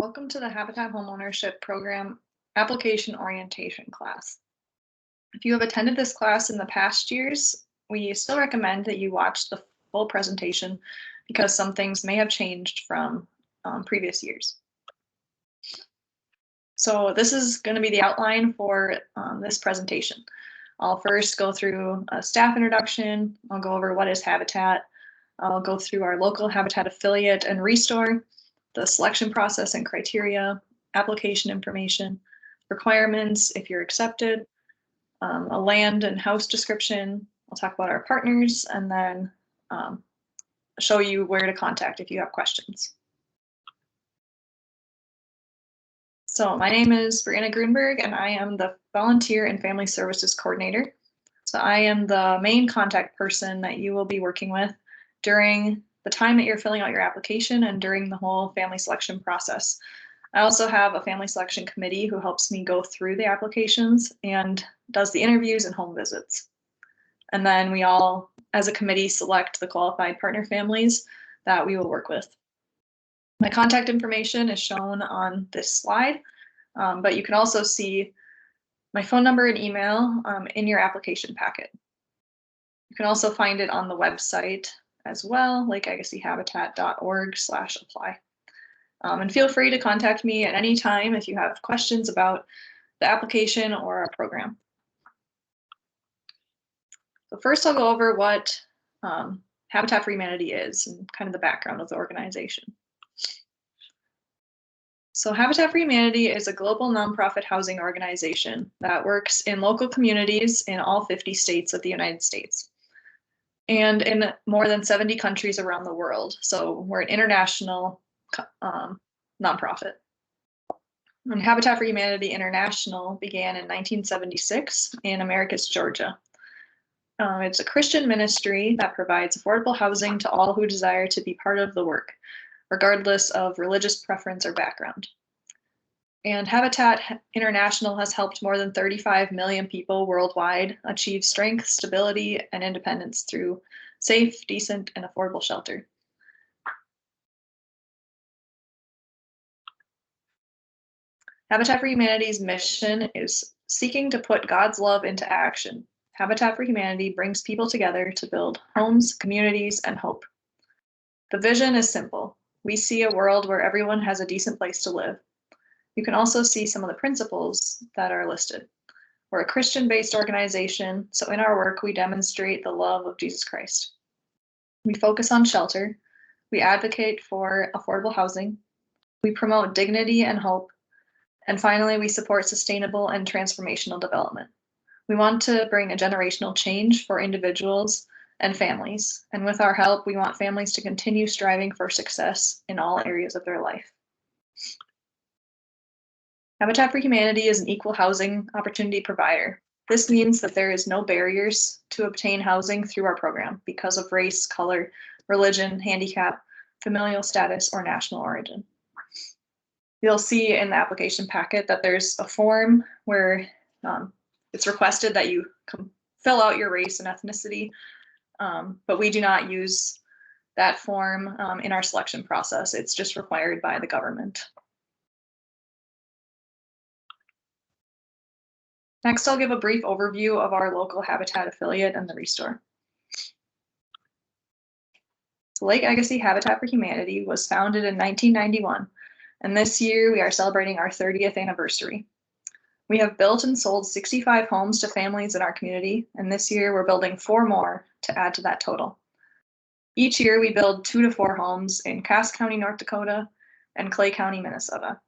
Welcome to the Habitat Homeownership Program Application Orientation class. If you have attended this class in the past years, we still recommend that you watch the full presentation because some things may have changed from previous years. So this is going to be the outline for this presentation. I'll first go through a staff introduction. I'll go over what is Habitat. I'll go through our local Habitat affiliate and restore, the selection process and criteria, application information, requirements if you're accepted, a land and house description. I'll talk about our partners and then show you where to contact if you have questions. So my name is Brianna Grunberg and I am the Volunteer and Family Services Coordinator. So I am the main contact person that you will be working with during the time that you're filling out your application and during the whole family selection process. I also have a family selection committee who helps me go through the applications and does the interviews and home visits. And then we all, as a committee, select the qualified partner families that we will work with. My contact information is shown on this slide, but you can also see my phone number and email in your application packet. You can also find it on the website as well, lakeagassihabitat.org/apply. And feel free to contact me at any time if you have questions about the application or our program. So first I'll go over what Habitat for Humanity is and kind of the background of the organization. So Habitat for Humanity is a global nonprofit housing organization that works in local communities in all 50 states of the United States and in more than 70 countries around the world. So we're an international nonprofit. And Habitat for Humanity International began in 1976 in Americus, Georgia. It's a Christian ministry that provides affordable housing to all who desire to be part of the work, regardless of religious preference or background. And Habitat International has helped more than 35 million people worldwide achieve strength, stability, and independence through safe, decent, and affordable shelter. Habitat for Humanity's mission is seeking to put God's love into action. Habitat for Humanity brings people together to build homes, communities, and hope. The vision is simple. We see a world where everyone has a decent place to live. You can also see some of the principles that are listed. We're a Christian-based organization, so in our work, we demonstrate the love of Jesus Christ. We focus on shelter. We advocate for affordable housing. We promote dignity and hope. And finally, we support sustainable and transformational development. We want to bring a generational change for individuals and families. And with our help, we want families to continue striving for success in all areas of their life. Habitat for Humanity is an equal housing opportunity provider. This means that there is no barriers to obtain housing through our program because of race, color, religion, handicap, familial status, or national origin. You'll see in the application packet that there's a form where it's requested that you fill out your race and ethnicity, but we do not use that form in our selection process. It's just required by the government. Next, I'll give a brief overview of our local Habitat affiliate and the Restore. So Lake Agassiz Habitat for Humanity was founded in 1991, and this year we are celebrating our 30th anniversary. We have built and sold 65 homes to families in our community, and this year we're building 4 more to add to that total. Each year we build 2 to 4 homes in Cass County, North Dakota, and Clay County, Minnesota,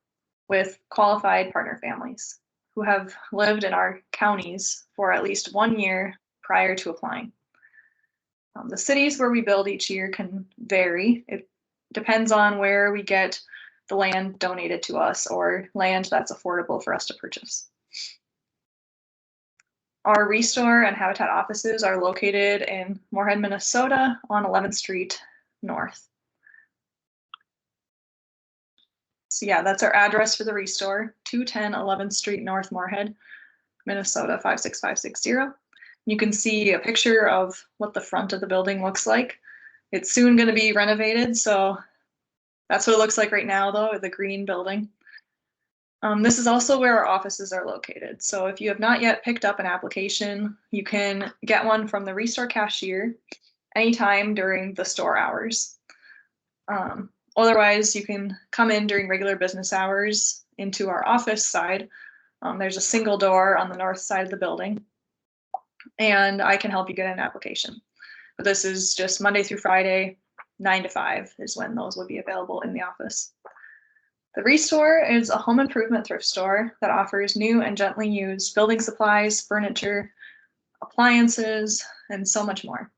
with qualified partner families who have lived in our counties for at least 1 year prior to applying. The cities where we build each year can vary. It depends on where we get the land donated to us or land that's affordable for us to purchase. Our Restore and Habitat offices are located in Moorhead, Minnesota on 11th Street North. So yeah, that's our address for the Restore, 210 11th Street North, Moorhead, Minnesota 56560. You can see a picture of what the front of the building looks like. It's soon going to be renovated, so That's what it looks like right now, though, the green building. This is also where our offices are located. So if you have not yet picked up an application, you can get one from the Restore cashier anytime during the store hours. Otherwise, you can come in during regular business hours into our office side. There's a single door on the north side of the building, and I can help you get an application. But this is just Monday through Friday, 9 to 5 is when those would be available in the office. The Restore is a home improvement thrift store that offers new and gently used building supplies, furniture, appliances, and so much more.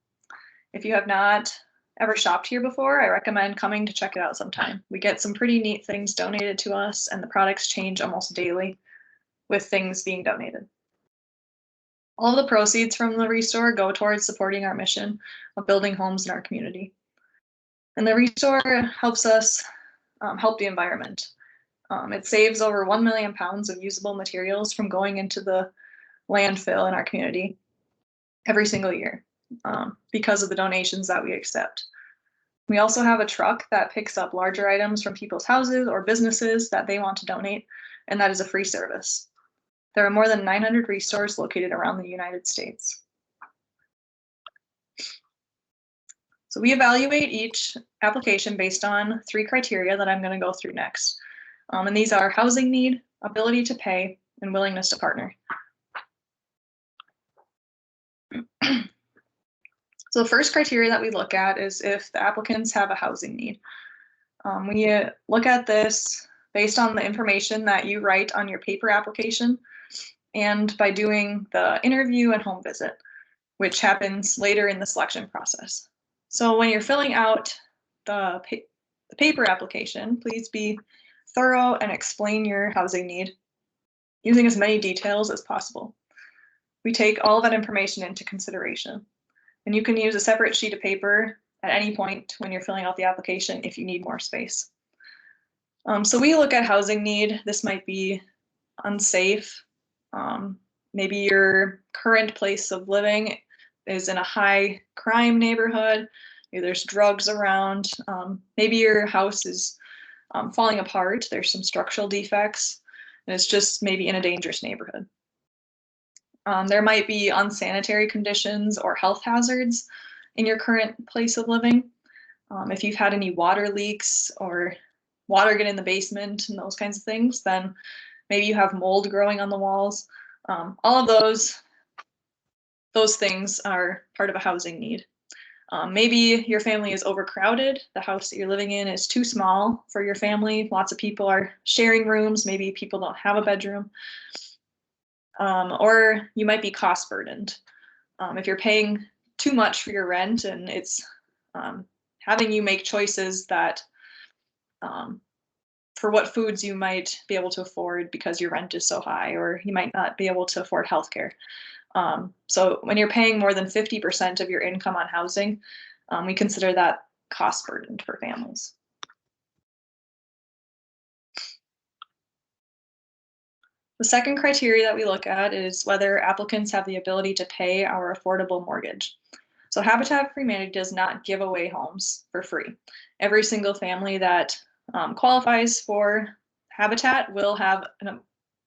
If you have not ever shopped here before, I recommend coming to check it out sometime. We get some pretty neat things donated to us, and the products change almost daily with things being donated. All of the proceeds from the Restore go towards supporting our mission of building homes in our community. And the Restore helps us help the environment. It saves over 1 million pounds of usable materials from going into the landfill in our community every single year because of the donations that we accept. We also have a truck that picks up larger items from people's houses or businesses that they want to donate, and that is a free service. There are more than 900 Restores located around the United States. So we evaluate each application based on 3 criteria that I'm going to go through next. And these are housing need, ability to pay, and willingness to partner. So the first criteria that we look at is if the applicants have a housing need. We look at this based on the information that you write on your paper application and by doing the interview and home visit, which happens later in the selection process. So when you're filling out the paper application, please be thorough and explain your housing need using as many details as possible. We take all of that information into consideration, and you can use a separate sheet of paper at any point when you're filling out the application if you need more space. So we look at housing need. This might be unsafe. Maybe your current place of living is in a high crime neighborhood. Maybe there's drugs around. Maybe your house is falling apart. There's some structural defects, and it's just maybe in a dangerous neighborhood. There might be unsanitary conditions or health hazards in your current place of living. If you've had any water leaks or water get in the basement and those kinds of things, then maybe you have mold growing on the walls. All of those things are part of a housing need. Maybe your family is overcrowded. The house that you're living in is too small for your family. Lots of people are sharing rooms. Maybe people don't have a bedroom. Or you might be cost burdened. If you're paying too much for your rent and it's having you make choices that for what foods you might be able to afford because your rent is so high, or you might not be able to afford healthcare. So when you're paying more than 50% of your income on housing, we consider that cost burdened for families. The second criteria that we look at is whether applicants have the ability to pay our affordable mortgage. So Habitat for Humanity does not give away homes for free. Every single family that qualifies for Habitat will have an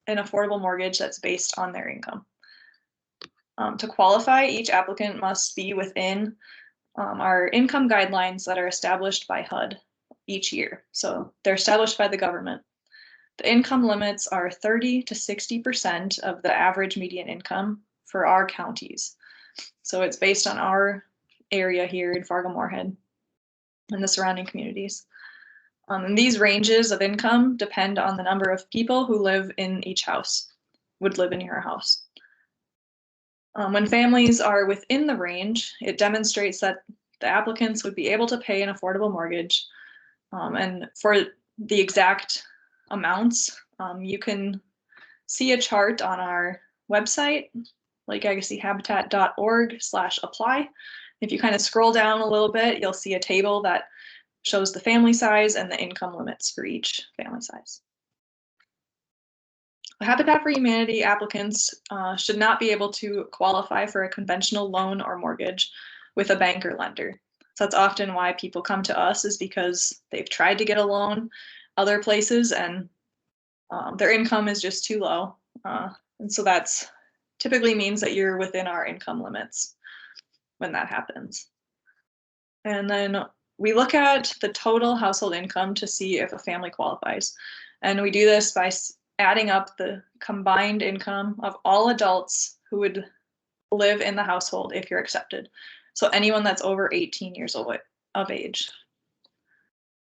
affordable mortgage that's based on their income. To qualify, each applicant must be within our income guidelines that are established by HUD each year. So they're established by the government. The income limits are 30 to 60% of the average median income for our counties. So it's based on our area here in Fargo-Moorhead and the surrounding communities. And these ranges of income depend on the number of people who live in each house, would live in your house. When families are within the range, it demonstrates that the applicants would be able to pay an affordable mortgage. And for the exact amounts, you can see a chart on our website, lakeagassihabitat.org/apply. If you kind of scroll down a little bit, you'll see a table that shows the family size and the income limits for each family size. Habitat for Humanity applicants should not be able to qualify for a conventional loan or mortgage with a bank or lender. So that's often why people come to us, is because they've tried to get a loan other places and their income is just too low. And so that's typically means that you're within our income limits when that happens. And then we look at the total household income to see if a family qualifies. And we do this by adding up the combined income of all adults who would live in the household if you're accepted. So anyone that's over 18 years of age.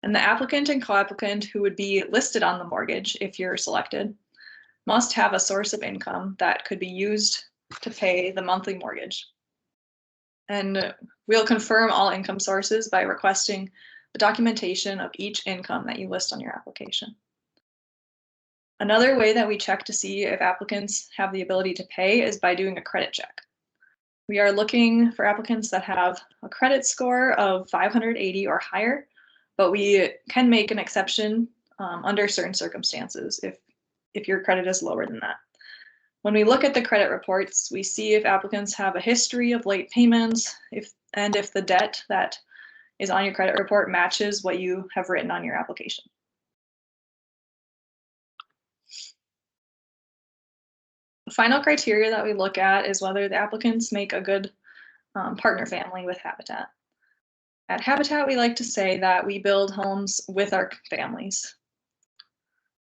And the applicant and co-applicant who would be listed on the mortgage, if you're selected, must have a source of income that could be used to pay the monthly mortgage. And we'll confirm all income sources by requesting the documentation of each income that you list on your application. Another way that we check to see if applicants have the ability to pay is by doing a credit check. We are looking for applicants that have a credit score of 580 or higher, but we can make an exception under certain circumstances if your credit is lower than that. When we look at the credit reports, we see if applicants have a history of late payments, if the debt that is on your credit report matches what you have written on your application. The final criteria that we look at is whether the applicants make a good partner family with Habitat. At Habitat, we like to say that we build homes with our families.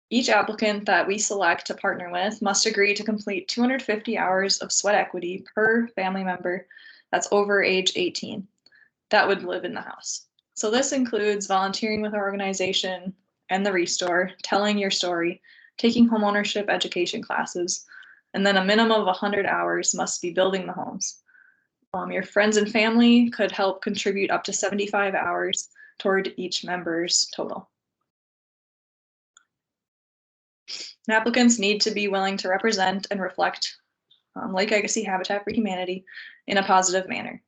Each applicant that we select to partner with must agree to complete 250 hours of sweat equity per family member that's over age 18 that would live in the house. So this includes volunteering with our organization and the Restore, telling your story, taking homeownership education classes, and then a minimum of 100 hours must be building the homes. Your friends and family could help contribute up to 75 hours toward each member's total. And applicants need to be willing to represent and reflect Lake Agassiz Habitat for Humanity in a positive manner.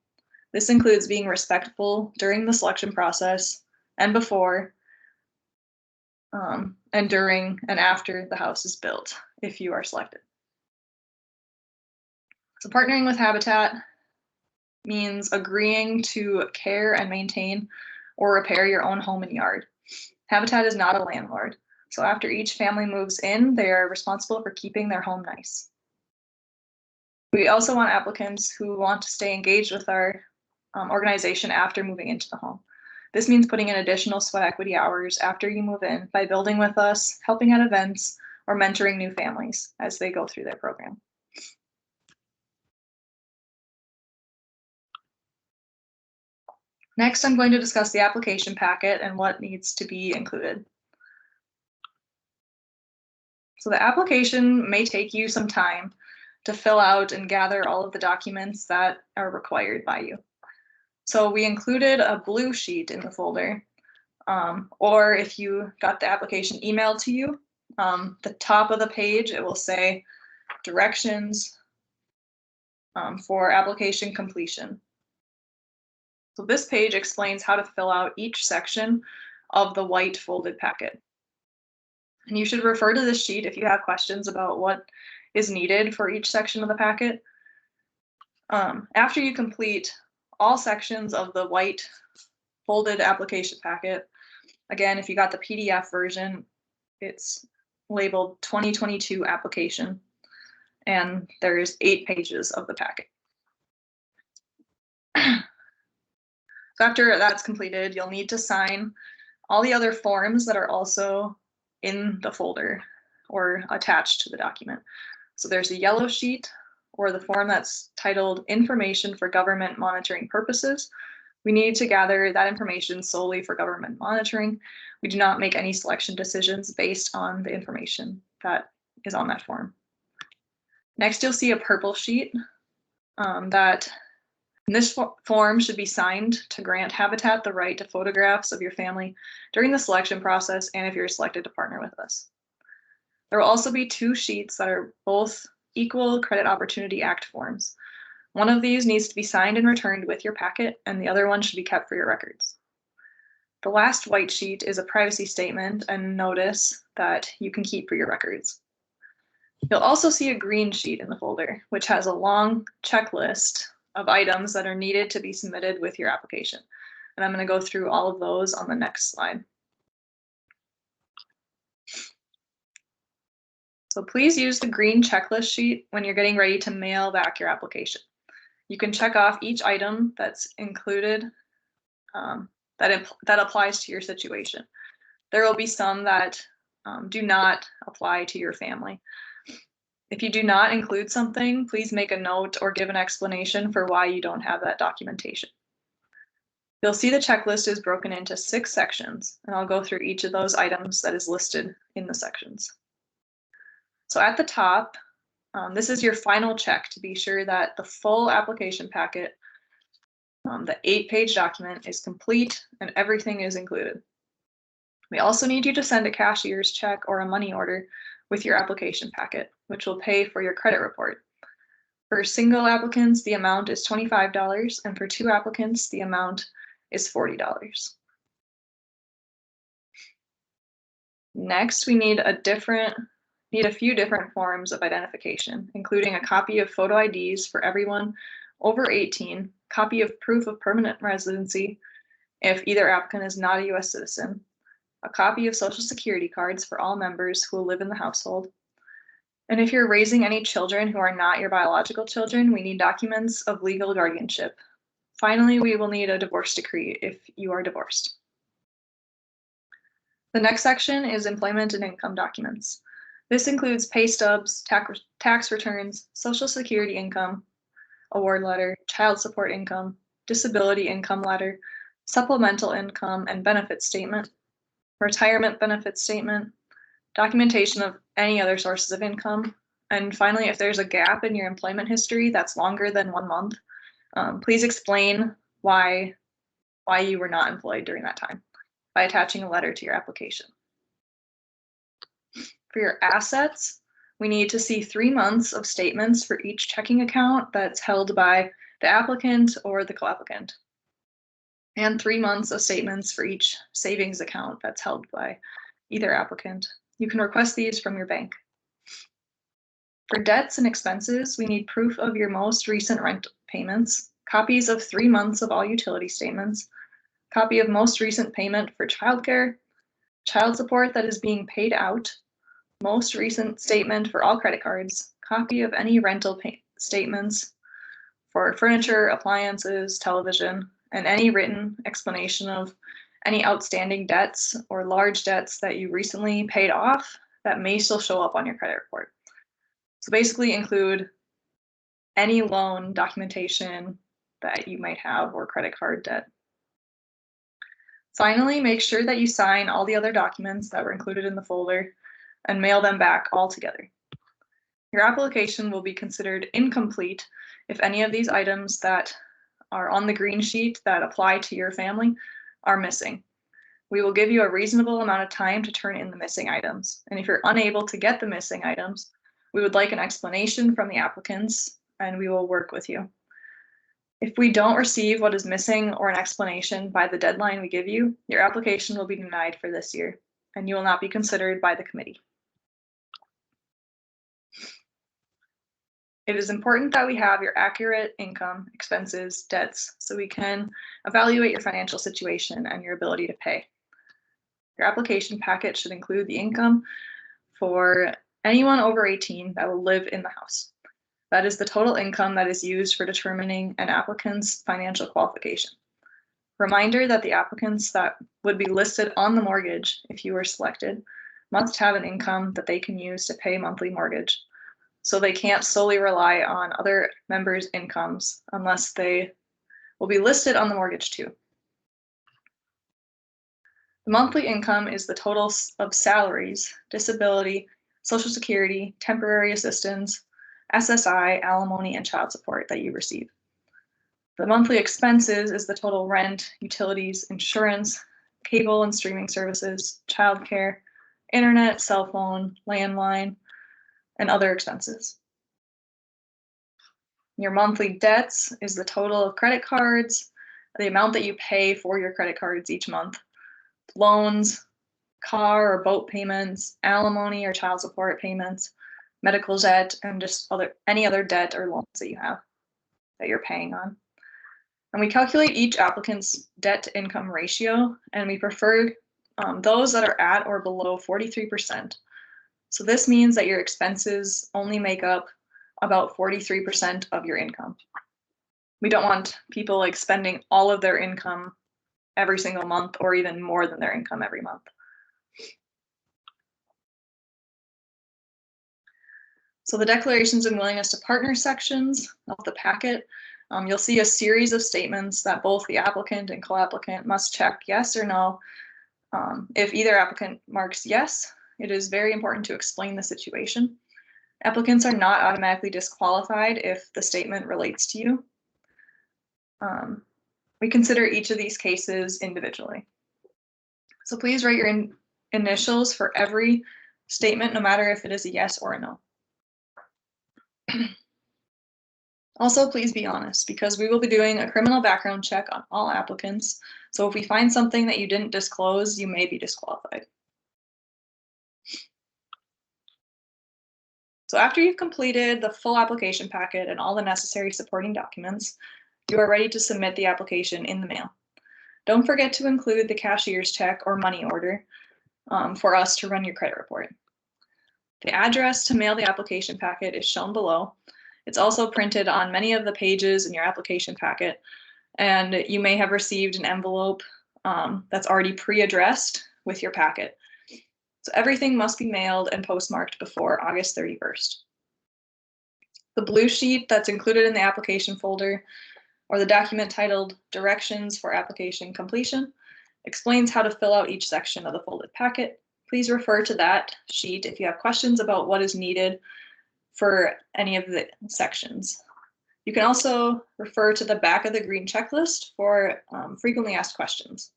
This includes being respectful during the selection process and before and during and after the house is built, if you are selected. So partnering with Habitat means agreeing to care and maintain or repair your own home and yard. Habitat is not a landlord. So after each family moves in, they are responsible for keeping their home nice. We also want applicants who want to stay engaged with our organization after moving into the home. This means putting in additional sweat equity hours after you move in by building with us, helping at events, or mentoring new families as they go through their program. Next, I'm going to discuss the application packet and what needs to be included. So the application may take you some time to fill out and gather all of the documents that are required by you. So we included a blue sheet in the folder, or if you got the application emailed to you, the top of the page, it will say directions for application completion. So this page explains how to fill out each section of the white folded packet. And you should refer to this sheet if you have questions about what is needed for each section of the packet. After you complete all sections of the white folded application packet, again, if you got the PDF version, it's labeled 2022 application, and there's 8 pages of the packet. So after that's completed, you'll need to sign all the other forms that are also in the folder or attached to the document. So there's a yellow sheet or the form that's titled Information for Government Monitoring Purposes. We need to gather that information solely for government monitoring. We do not make any selection decisions based on the information that is on that form. Next, you'll see a purple sheet this form should be signed to grant Habitat the right to photographs of your family during the selection process and if you're selected to partner with us. There will also be 2 sheets that are both Equal Credit Opportunity Act forms. One of these needs to be signed and returned with your packet, and the other one should be kept for your records. The last white sheet is a privacy statement and notice that you can keep for your records. You'll also see a green sheet in the folder, which has a long checklist of items that are needed to be submitted with your application. And I'm going to go through all of those on the next slide. So please use the green checklist sheet when you're getting ready to mail back your application. You can check off each item that's included that applies to your situation. There will be some that do not apply to your family. If you do not include something, please make a note or give an explanation for why you don't have that documentation. You'll see the checklist is broken into 6 sections, and I'll go through each of those items that is listed in the sections. So at the top, this is your final check to be sure that the full application packet, the 8-page document, is complete and everything is included. We also need you to send a cashier's check or a money order with your application packet, which will pay for your credit report. For single applicants, the amount is $25, and for 2 applicants, the amount is $40. Next, we need a few different forms of identification, including a copy of photo IDs for everyone over 18, copy of proof of permanent residency if either applicant is not a U.S. citizen, a copy of Social Security cards for all members who will live in the household. And if you're raising any children who are not your biological children, we need documents of legal guardianship. Finally, we will need a divorce decree if you are divorced. The next section is employment and income documents. This includes pay stubs, tax returns, Social Security income, award letter, child support income, disability income letter, supplemental income and benefit statement, retirement benefit statement, documentation of any other sources of income, and finally, if there's a gap in your employment history that's longer than 1 month, please explain why you were not employed during that time by attaching a letter to your application. For your assets, we need to see 3 months of statements for each checking account that's held by the applicant or the co-applicant, and 3 months of statements for each savings account that's held by either applicant. You can request these from your bank. For debts and expenses, we need proof of your most recent rent payments, copies of 3 months of all utility statements, copy of most recent payment for childcare, child support that is being paid out, most recent statement for all credit cards, copy of any rental statements for furniture, appliances, television, and any written explanation of any outstanding debts or large debts that you recently paid off that may still show up on your credit report. So basically include any loan documentation that you might have or credit card debt. Finally, make sure that you sign all the other documents that were included in the folder and mail them back all together. Your application will be considered incomplete if any of these items that are on the green sheet that apply to your family are missing. We will give you a reasonable amount of time to turn in the missing items. And if you're unable to get the missing items, we would like an explanation from the applicants and we will work with you. If we don't receive what is missing or an explanation by the deadline we give you, your application will be denied for this year and you will not be considered by the committee. It is important that we have your accurate income, expenses, debts, so we can evaluate your financial situation and your ability to pay. Your application packet should include the income for anyone over 18 that will live in the house. That is the total income that is used for determining an applicant's financial qualification. Reminder that the applicants that would be listed on the mortgage, if you were selected, must have an income that they can use to pay monthly mortgage. So they can't solely rely on other members' incomes unless they will be listed on the mortgage too. The monthly income is the total of salaries, disability, Social Security, temporary assistance, SSI, alimony, and child support that you receive. The monthly expenses is the total rent, utilities, insurance, cable and streaming services, childcare, internet, cell phone, landline, and other expenses. Your monthly debts is the total of credit cards, the amount that you pay for your credit cards each month, loans, car or boat payments, alimony or child support payments, medical debt, and just any other debt or loans that you have that you're paying on. And we calculate each applicant's debt to income ratio, and we prefer those that are at or below 43%. So this means that your expenses only make up about 43% of your income. We don't want people like spending all of their income every single month or even more than their income every month. So the declarations and willingness to partner sections of the packet, you'll see a series of statements that both the applicant and co-applicant must check yes or no. If either applicant marks yes, it is very important to explain the situation. Applicants are not automatically disqualified if the statement relates to you. We consider each of these cases individually. So please write your initials for every statement, no matter if it is a yes or a no. Also, please be honest, because we will be doing a criminal background check on all applicants. So if we find something that you didn't disclose, you may be disqualified. So after you've completed the full application packet and all the necessary supporting documents, you are ready to submit the application in the mail. Don't forget to include the cashier's check or money order for us to run your credit report. The address to mail the application packet is shown below. It's also printed on many of the pages in your application packet, and you may have received an envelope that's already pre-addressed with your packet. So everything must be mailed and postmarked before August 31st. The blue sheet that's included in the application folder, or the document titled Directions for Application Completion, explains how to fill out each section of the folded packet. Please refer to that sheet if you have questions about what is needed for any of the sections. You can also refer to the back of the green checklist for frequently asked questions.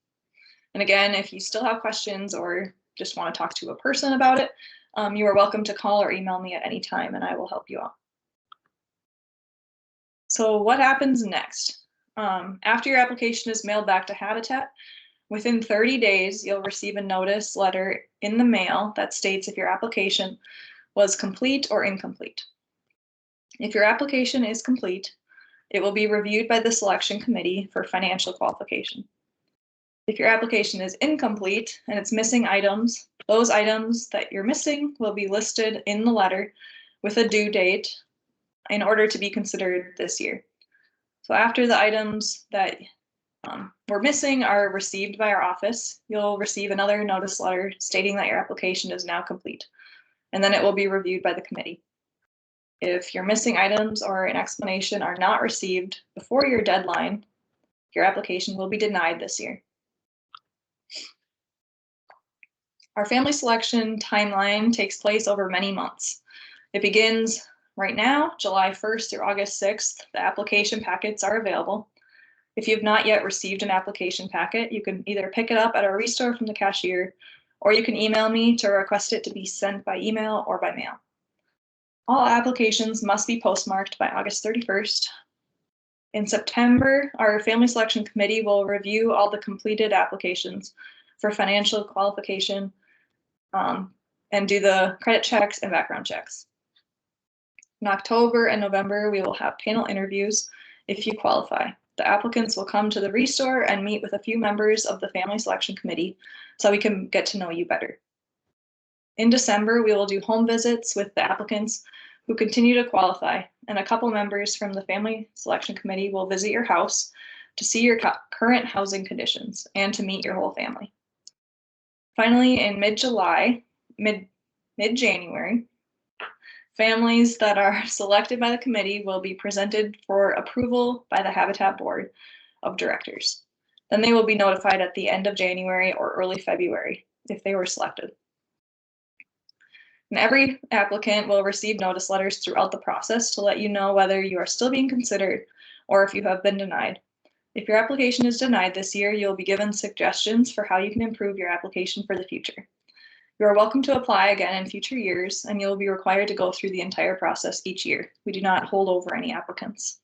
And again, if you still have questions or just want to talk to a person about it, you are welcome to call or email me at any time and I will help you out. So what happens next? After your application is mailed back to Habitat, within 30 days, you'll receive a notice letter in the mail that states if your application was complete or incomplete. If your application is complete, it will be reviewed by the selection committee for financial qualification. If your application is incomplete and it's missing items, those items that you're missing will be listed in the letter with a due date in order to be considered this year. So after the items that were missing are received by our office, you'll receive another notice letter stating that your application is now complete, and then it will be reviewed by the committee. If your missing items or an explanation are not received before your deadline, your application will be denied this year. Our family selection timeline takes place over many months. It begins right now, July 1st through August 6th. The application packets are available. If you have not yet received an application packet, you can either pick it up at our restore from the cashier, or you can email me to request it to be sent by email or by mail. All applications must be postmarked by August 31st. In September, our family selection committee will review all the completed applications for financial qualification and do the credit checks and background checks. In October and November, we will have panel interviews if you qualify. The applicants will come to the restore and meet with a few members of the family selection committee so we can get to know you better. In December, we will do home visits with the applicants who continue to qualify, and a couple members from the family selection committee will visit your house to see your current housing conditions and to meet your whole family. Finally, in mid-July, mid-January, families that are selected by the committee will be presented for approval by the Habitat Board of Directors. Then they will be notified at the end of January or early February if they were selected. And every applicant will receive notice letters throughout the process to let you know whether you are still being considered or if you have been denied. If your application is denied this year, you'll be given suggestions for how you can improve your application for the future. You are welcome to apply again in future years, and you'll be required to go through the entire process each year. We do not hold over any applicants.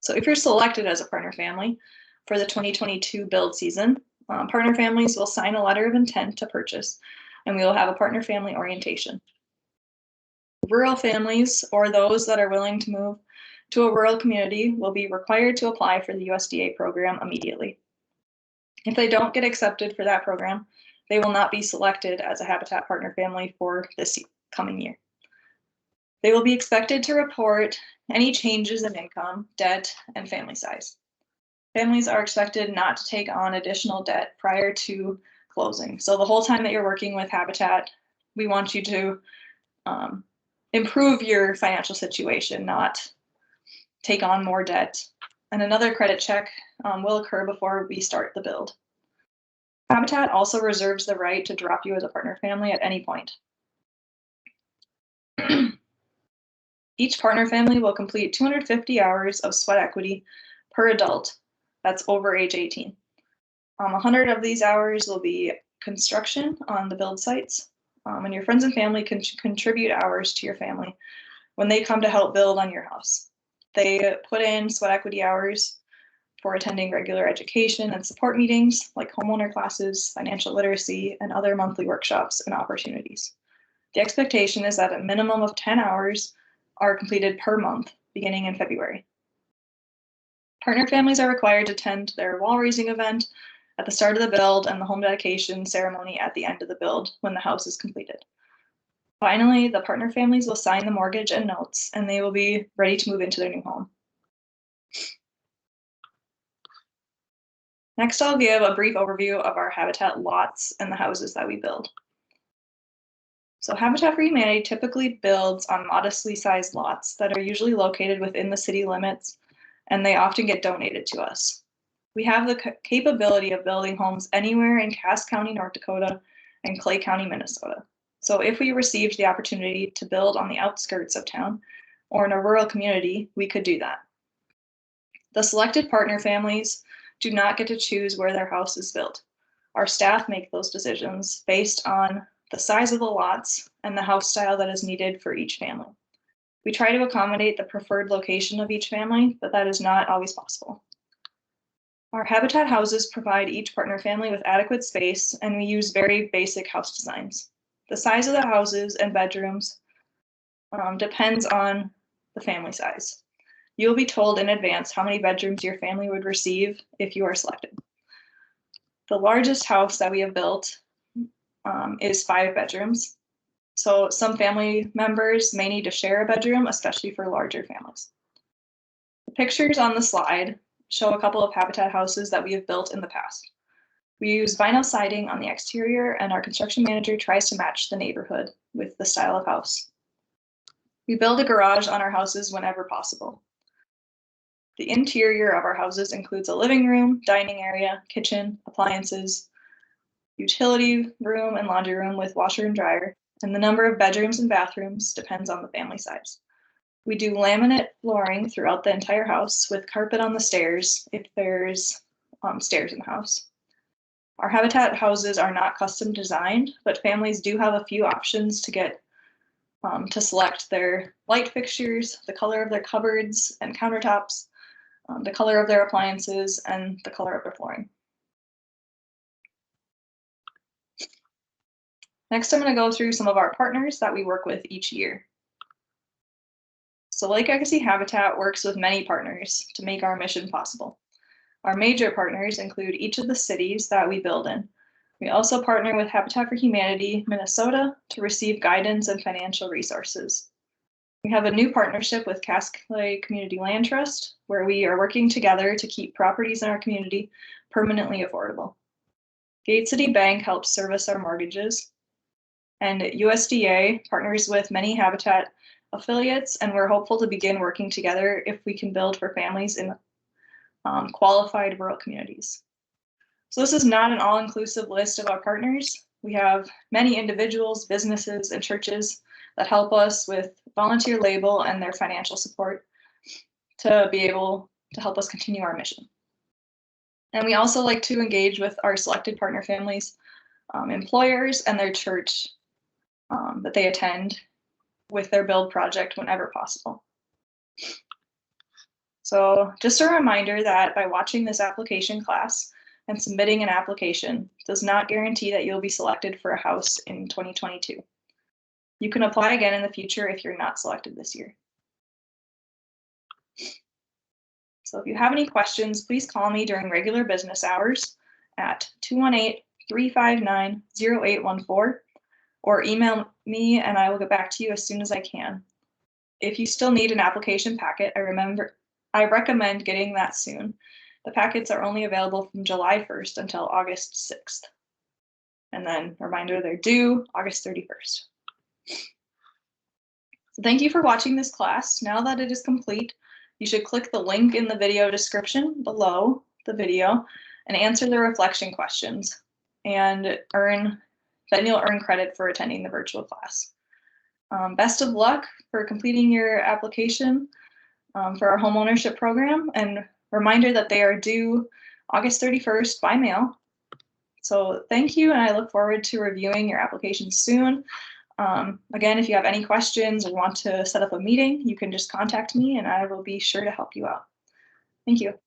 So if you're selected as a partner family for the 2022 build season, partner families will sign a letter of intent to purchase, and we will have a partner family orientation. Rural families or those that are willing to move to a rural community will be required to apply for the USDA program immediately. If they don't get accepted for that program, they will not be selected as a Habitat partner family for this coming year. They will be expected to report any changes in income, debt, and family size. Families are expected not to take on additional debt prior to closing. So the whole time that you're working with Habitat, we want you to improve your financial situation, not take on more debt. And another credit check will occur before we start the build. Habitat also reserves the right to drop you as a partner family at any point. Each partner family will complete 250 hours of sweat equity per adult that's over age 18. 100 of these hours will be construction on the build sites, and your friends and family can contribute hours to your family when they come to help build on your house. They put in sweat equity hours for attending regular education and support meetings like homeowner classes, financial literacy, and other monthly workshops and opportunities. The expectation is that a minimum of 10 hours are completed per month, beginning in February. Partner families are required to attend their wall raising event at the start of the build and the home dedication ceremony at the end of the build when the house is completed. Finally, the partner families will sign the mortgage and notes, and they will be ready to move into their new home. Next, I'll give a brief overview of our Habitat lots and the houses that we build. So Habitat for Humanity typically builds on modestly sized lots that are usually located within the city limits, and they often get donated to us. We have the capability of building homes anywhere in Cass County, North Dakota, and Clay County, Minnesota. So if we received the opportunity to build on the outskirts of town or in a rural community, we could do that. The selected partner families do not get to choose where their house is built. Our staff make those decisions based on the size of the lots and the house style that is needed for each family. We try to accommodate the preferred location of each family, but that is not always possible. Our Habitat houses provide each partner family with adequate space, and we use very basic house designs. The size of the houses and bedrooms depends on the family size. You will be told in advance how many bedrooms your family would receive if you are selected. The largest house that we have built is 5 bedrooms. So some family members may need to share a bedroom, especially for larger families. The pictures on the slide show a couple of Habitat houses that we have built in the past. We use vinyl siding on the exterior, and our construction manager tries to match the neighborhood with the style of house. We build a garage on our houses whenever possible. The interior of our houses includes a living room, dining area, kitchen, appliances, utility room, and laundry room with washer and dryer, and the number of bedrooms and bathrooms depends on the family size. We do laminate flooring throughout the entire house with carpet on the stairs if there's stairs in the house. Our Habitat houses are not custom designed, but families do have a few options to get to select their light fixtures, the color of their cupboards and countertops, the color of their appliances, and the color of their flooring. Next, I'm going to go through some of our partners that we work with each year. So Lake Legacy Habitat works with many partners to make our mission possible. Our major partners include each of the cities that we build in. We also partner with Habitat for Humanity Minnesota to receive guidance and financial resources. We have a new partnership with Cass Clay Community Land Trust, where we are working together to keep properties in our community permanently affordable. Gate City Bank helps service our mortgages, and USDA partners with many Habitat affiliates, and we're hopeful to begin working together if we can build for families in qualified rural communities. So this is not an all-inclusive list of our partners. We have many individuals, businesses, and churches that help us with volunteer labor and their financial support to be able to help us continue our mission. And we also like to engage with our selected partner families, employers, and their church that they attend with their build project whenever possible. So just a reminder that by watching this application class and submitting an application does not guarantee that you'll be selected for a house in 2022. You can apply again in the future if you're not selected this year. So if you have any questions, please call me during regular business hours at 218-359-0814 or email me and I will get back to you as soon as I can. If you still need an application packet, I recommend getting that soon. The packets are only available from July 1st until August 6th. And then reminder, they're due August 31st. So thank you for watching this class. Now that it is complete, you should click the link in the video description below the video and answer the reflection questions, and then you'll earn credit for attending the virtual class. Best of luck for completing your application for our homeownership program, and reminder that they are due August 31st by mail. So thank you, and I look forward to reviewing your application soon. Again, if you have any questions or want to set up a meeting, you can just contact me and I will be sure to help you out. Thank you.